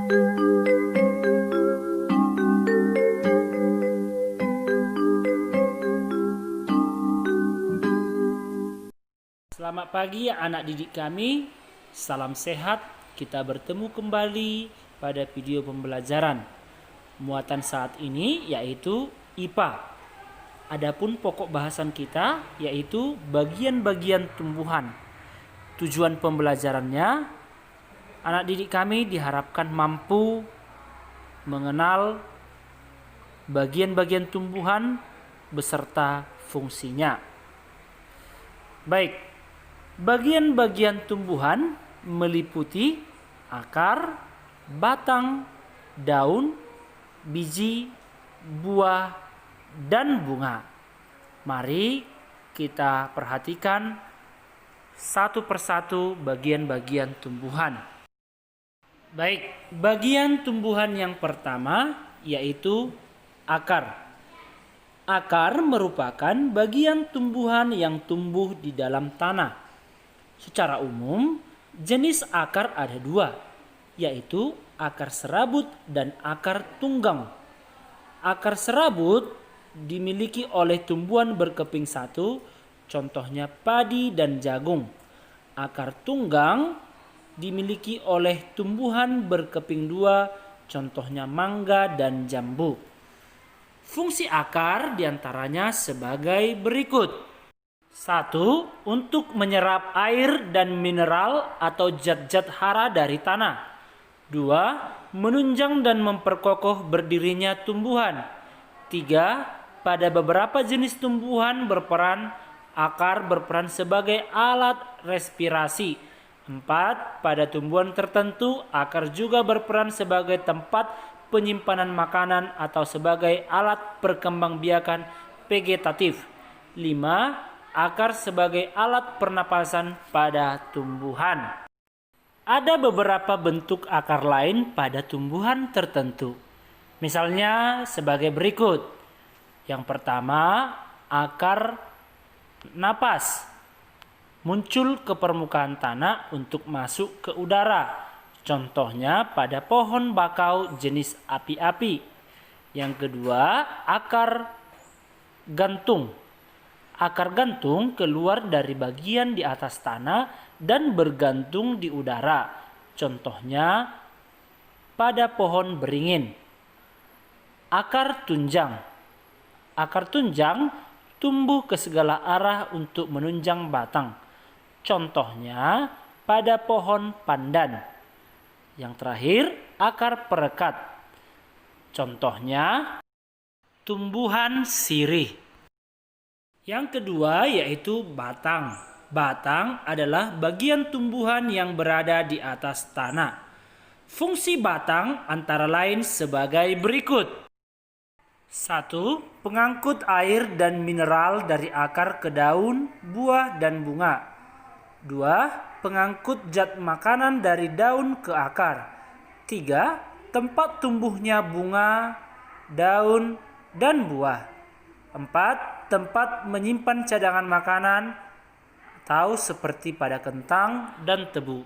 Selamat pagi anak didik kami, salam sehat. Kita bertemu kembali pada video pembelajaran. Muatan saat ini yaitu IPA. Adapun pokok bahasan kita yaitu bagian-bagian tumbuhan. Tujuan pembelajarannya, anak didik kami diharapkan mampu mengenal bagian-bagian tumbuhan beserta fungsinya. Baik. Bagian-bagian tumbuhan meliputi akar, batang, daun, biji, buah, dan bunga. Mari kita perhatikan satu persatu bagian-bagian tumbuhan. Baik, bagian tumbuhan yang pertama yaitu akar. Akar merupakan bagian tumbuhan yang tumbuh di dalam tanah. Secara umum, jenis akar ada dua, yaitu akar serabut dan akar tunggang. Akar serabut dimiliki oleh tumbuhan berkeping satu, contohnya padi dan jagung. Akar tunggang dimiliki oleh tumbuhan berkeping dua, contohnya mangga dan jambu. Fungsi akar diantaranya sebagai berikut. 1. Untuk menyerap air dan mineral atau zat-zat hara dari tanah. 2. Menunjang dan memperkokoh berdirinya tumbuhan. 3. Pada beberapa jenis tumbuhan akar berperan sebagai alat respirasi. 4. Pada tumbuhan tertentu, akar juga berperan sebagai tempat penyimpanan makanan atau sebagai alat perkembangbiakan vegetatif. 5. Akar sebagai alat pernapasan pada tumbuhan. Ada beberapa bentuk akar lain pada tumbuhan tertentu. Misalnya sebagai berikut. Yang pertama, akar napas. Muncul ke permukaan tanah untuk masuk ke udara. Contohnya pada pohon bakau jenis api-api. Yang kedua, akar gantung. Akar gantung keluar dari bagian di atas tanah dan bergantung di udara. Contohnya pada pohon beringin. Akar tunjang. Akar tunjang tumbuh ke segala arah untuk menunjang batang. Contohnya pada pohon pandan. Yang terakhir, akar perekat. Contohnya tumbuhan sirih. Yang kedua yaitu batang. Batang adalah bagian tumbuhan yang berada di atas tanah. Fungsi batang antara lain sebagai berikut. 1. Pengangkut air dan mineral dari akar ke daun, buah, dan bunga. 2. Pengangkut zat makanan dari daun ke akar. 3. Tempat tumbuhnya bunga, daun, dan buah. 4. Tempat menyimpan cadangan makanan atau seperti pada kentang dan tebu.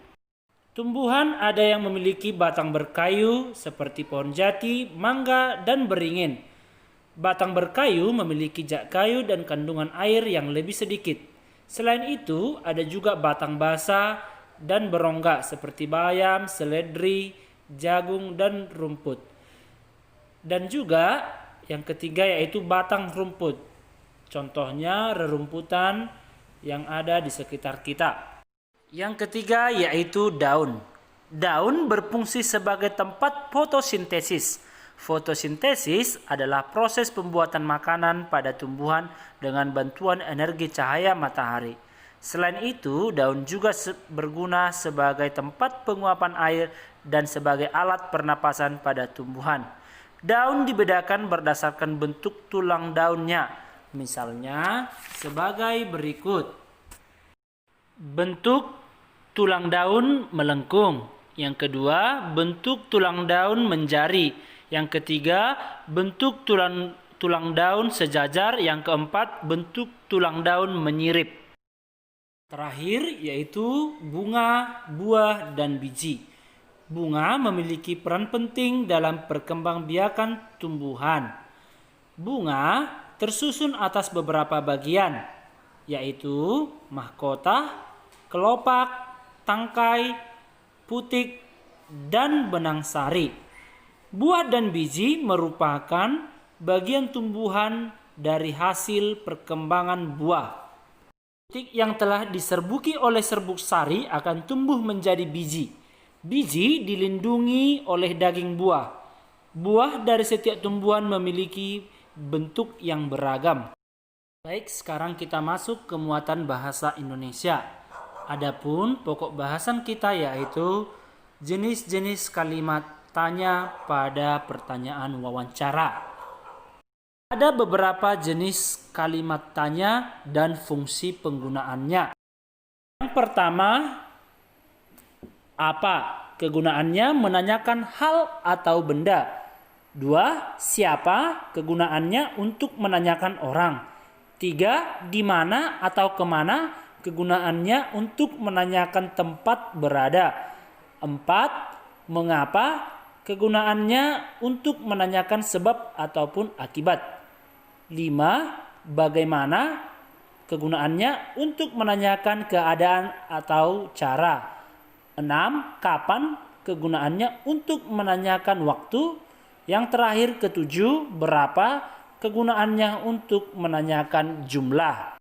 Tumbuhan ada yang memiliki batang berkayu seperti pohon jati, mangga, dan beringin. Batang berkayu memiliki zat kayu dan kandungan air yang lebih sedikit. Selain itu, ada juga batang basah dan berongga seperti bayam, seledri, jagung, dan rumput. Dan juga yang ketiga yaitu batang rumput. Contohnya rerumputan yang ada di sekitar kita. Yang ketiga yaitu daun. Daun berfungsi sebagai tempat fotosintesis. Fotosintesis adalah proses pembuatan makanan pada tumbuhan dengan bantuan energi cahaya matahari. Selain itu, daun juga berguna sebagai tempat penguapan air dan sebagai alat pernapasan pada tumbuhan. Daun dibedakan berdasarkan bentuk tulang daunnya. Misalnya sebagai berikut. Bentuk tulang daun melengkung. Yang kedua, bentuk tulang daun menjari. Yang ketiga, bentuk tulang daun sejajar. Yang keempat, bentuk tulang daun menyirip. Terakhir yaitu bunga, buah, dan biji. Bunga memiliki peran penting dalam perkembangbiakan tumbuhan. Bunga tersusun atas beberapa bagian, yaitu mahkota, kelopak, tangkai, putik, dan benang sari. Buah dan biji merupakan bagian tumbuhan dari hasil perkembangan buah. Putik yang telah diserbuki oleh serbuk sari akan tumbuh menjadi biji. Biji dilindungi oleh daging buah. Buah dari setiap tumbuhan memiliki bentuk yang beragam. Baik, sekarang kita masuk ke muatan bahasa Indonesia. Adapun pokok bahasan kita yaitu jenis-jenis kalimat tanya pada pertanyaan wawancara. Ada beberapa jenis kalimat tanya dan fungsi penggunaannya. Yang pertama, apa? Kegunaannya menanyakan hal atau benda. 2. Siapa? Kegunaannya untuk menanyakan orang. 3. Di mana atau kemana? Kegunaannya untuk menanyakan tempat berada. 4. Mengapa? Kegunaannya untuk menanyakan sebab ataupun akibat. 5. Bagaimana? Kegunaannya untuk menanyakan keadaan atau cara. 6. Kapan? Kegunaannya untuk menanyakan waktu. Yang terakhir ketujuh, berapa? Kegunaannya untuk menanyakan jumlah.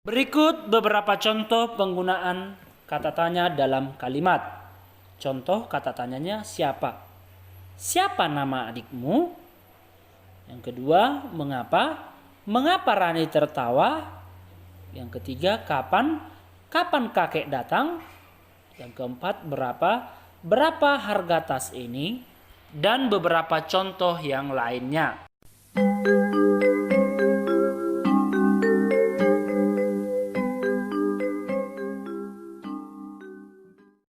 Berikut beberapa contoh penggunaan kata tanya dalam kalimat. Contoh kata tanyanya siapa? Siapa nama adikmu? Yang kedua, mengapa? Mengapa Rani tertawa? Yang ketiga, kapan? Kapan kakek datang? Yang keempat, berapa? Berapa harga tas ini? Dan beberapa contoh yang lainnya.